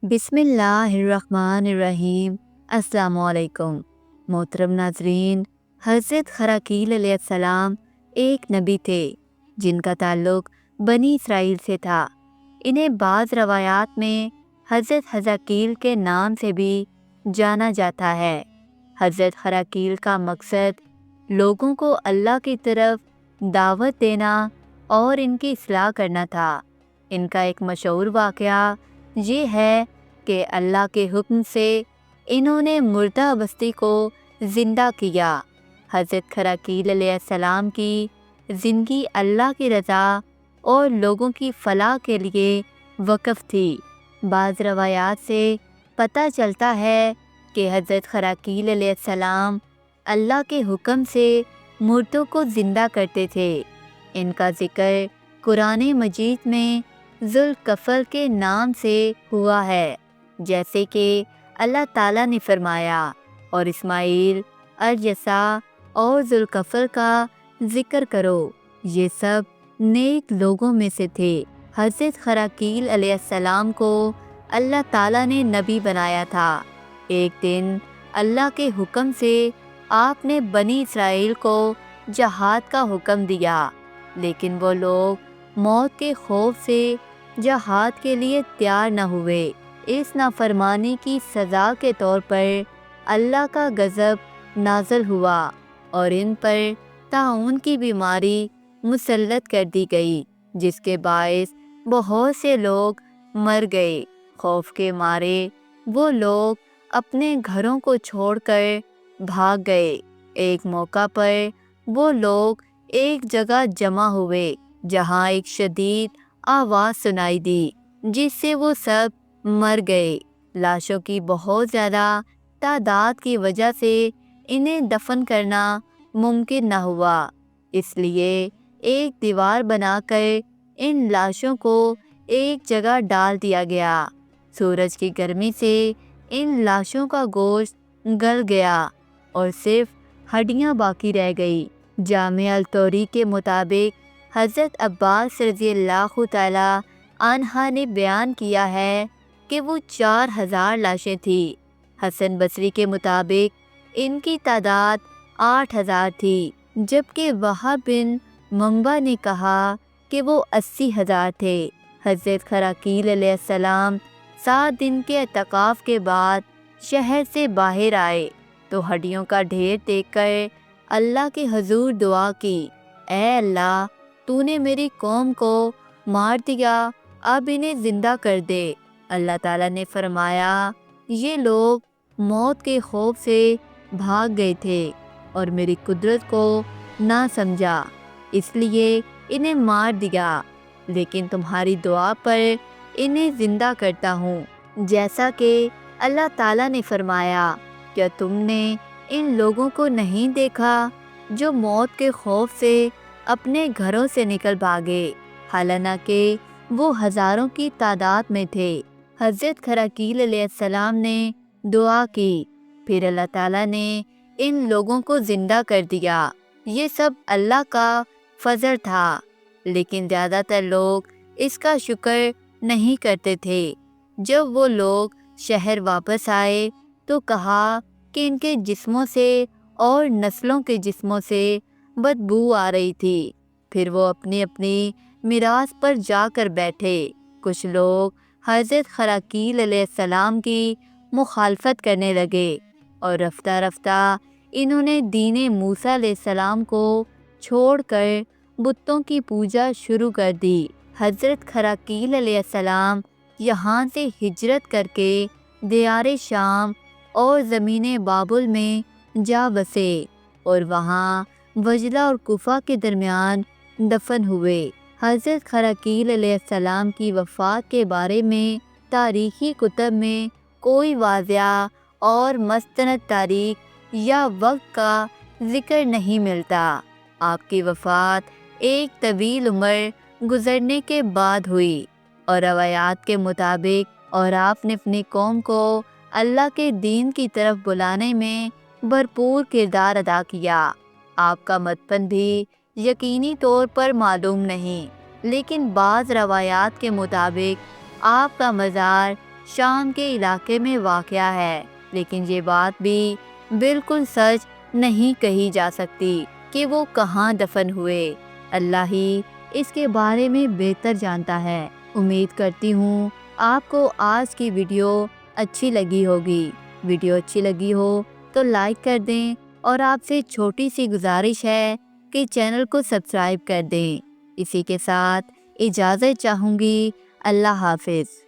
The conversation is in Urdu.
بسم اللہ الرحمن الرحیم۔ السلام علیکم محترم ناظرین، حضرت خراکیل علیہ السلام ایک نبی تھے جن کا تعلق بنی اسرائیل سے تھا۔ انہیں بعض روایات میں حضرت حزقیل کے نام سے بھی جانا جاتا ہے۔ حضرت خراکیل کا مقصد لوگوں کو اللہ کی طرف دعوت دینا اور ان کی اصلاح کرنا تھا۔ ان کا ایک مشہور واقعہ یہ ہے کہ اللہ کے حکم سے انہوں نے مردہ بستی کو زندہ کیا۔ حضرت خراکیل علیہ السلام کی زندگی اللہ کی رضا اور لوگوں کی فلاح کے لیے وقف تھی۔ بعض روایات سے پتہ چلتا ہے کہ حضرت خراکیل علیہ السلام اللہ کے حکم سے مردوں کو زندہ کرتے تھے۔ ان کا ذکر قرآن مجید میں ذوالکفل کے نام سے ہوا ہے، جیسے کہ اللہ تعالیٰ نے فرمایا، اور اسماعیل، الجسا اور ذوالکفل کا ذکر کرو، یہ سب نیک لوگوں میں سے تھے۔ حضرت خراکیل علیہ السلام کو اللہ تعالیٰ نے نبی بنایا تھا۔ ایک دن اللہ کے حکم سے آپ نے بنی اسرائیل کو جہاد کا حکم دیا، لیکن وہ لوگ موت کے خوف سے جہاد کے لیے تیار نہ ہوئے۔ اس نافرمانی کی سزا کے طور پر اللہ کا غضب نازل ہوا اور ان پر طاعون کی بیماری مسلط کر دی گئی، جس کے باعث بہت سے لوگ مر گئے۔ خوف کے مارے وہ لوگ اپنے گھروں کو چھوڑ کر بھاگ گئے۔ ایک موقع پر وہ لوگ ایک جگہ جمع ہوئے جہاں ایک شدید آواز سنائی دی، جس سے وہ سب مر گئے۔ لاشوں کی بہت زیادہ تعداد کی وجہ سے انہیں دفن کرنا ممکن نہ ہوا، اس لیے ایک دیوار بنا کر ان لاشوں کو ایک جگہ ڈال دیا گیا۔ سورج کی گرمی سے ان لاشوں کا گوشت گل گیا اور صرف ہڈیاں باقی رہ گئی۔ جامع الطوری کے مطابق حضرت عباس رضی اللہ تعالی عنہ نے بیان کیا ہے کہ وہ 4000 لاشیں تھیں۔ حسن بصری کے مطابق ان کی تعداد 8000 تھی، جبکہ وہب بن منبع نے کہا کہ وہ 80,000 تھے۔ حضرت خراکیل علیہ السلام 7 دن کے اعتکاف کے بعد شہر سے باہر آئے تو ہڈیوں کا ڈھیر دیکھ کر اللہ کے حضور دعا کی، اے اللہ، تو نے میری قوم کو مار دیا، اب انہیں زندہ کر دے۔ اللہ تعالیٰ نے فرمایا، یہ لوگ موت کے خوف سے بھاگ گئے تھے اور میری قدرت کو نہ سمجھا، اس لیے انہیں مار دیا، لیکن تمہاری دعا پر انہیں زندہ کرتا ہوں۔ جیسا کہ اللہ تعالیٰ نے فرمایا، کیا تم نے ان لوگوں کو نہیں دیکھا جو موت کے خوف سے اپنے گھروں سے نکل بھاگے، حالانکہ وہ ہزاروں کی تعداد میں تھے۔ حضرت خراکیل علیہ السلام نے دعا کی، پھر اللہ تعالیٰ نے ان لوگوں کو زندہ کر دیا۔ یہ سب اللہ کا فضل تھا، لیکن زیادہ تر لوگ اس کا شکر نہیں کرتے تھے۔ جب وہ لوگ شہر واپس آئے تو کہا کہ ان کے جسموں سے اور نسلوں کے جسموں سے بدبو آ رہی تھی۔ پھر وہ اپنی اپنی میراث پر جا کر بیٹھے۔ کچھ لوگ حضرت خراکیل علیہ السلام کی مخالفت کرنے لگے اور رفتہ رفتہ انہوں نے دین موسیٰ علیہ السلام کو چھوڑ کر بتوں کی پوجا شروع کر دی۔ حضرت خراکیل علیہ السلام یہاں سے ہجرت کر کے دیار شام اور زمین بابل میں جا بسے اور وہاں وجلہ اور کوفہ کے درمیان دفن ہوئے۔ حضرت خراکیل علیہ السلام کی وفات کے بارے میں تاریخی کتب میں کوئی واضح اور مستند تاریخ یا وقت کا ذکر نہیں ملتا۔ آپ کی وفات ایک طویل عمر گزرنے کے بعد ہوئی اور روایات کے مطابق اور آپ نے اپنی قوم کو اللہ کے دین کی طرف بلانے میں بھرپور کردار ادا کیا۔ آپ کا مدفن بھی یقینی طور پر معلوم نہیں، لیکن بعض روایات کے مطابق آپ کا مزار شام کے علاقے میں واقع ہے، لیکن یہ بات بھی بالکل سچ نہیں کہی جا سکتی کہ وہ کہاں دفن ہوئے۔ اللہ ہی اس کے بارے میں بہتر جانتا ہے۔ امید کرتی ہوں آپ کو آج کی ویڈیو اچھی لگی ہوگی۔ ویڈیو اچھی لگی ہو تو لائک کر دیں، اور آپ سے چھوٹی سی گزارش ہے کہ چینل کو سبسکرائب کر دیں۔ اسی کے ساتھ اجازت چاہوں گی۔ اللہ حافظ۔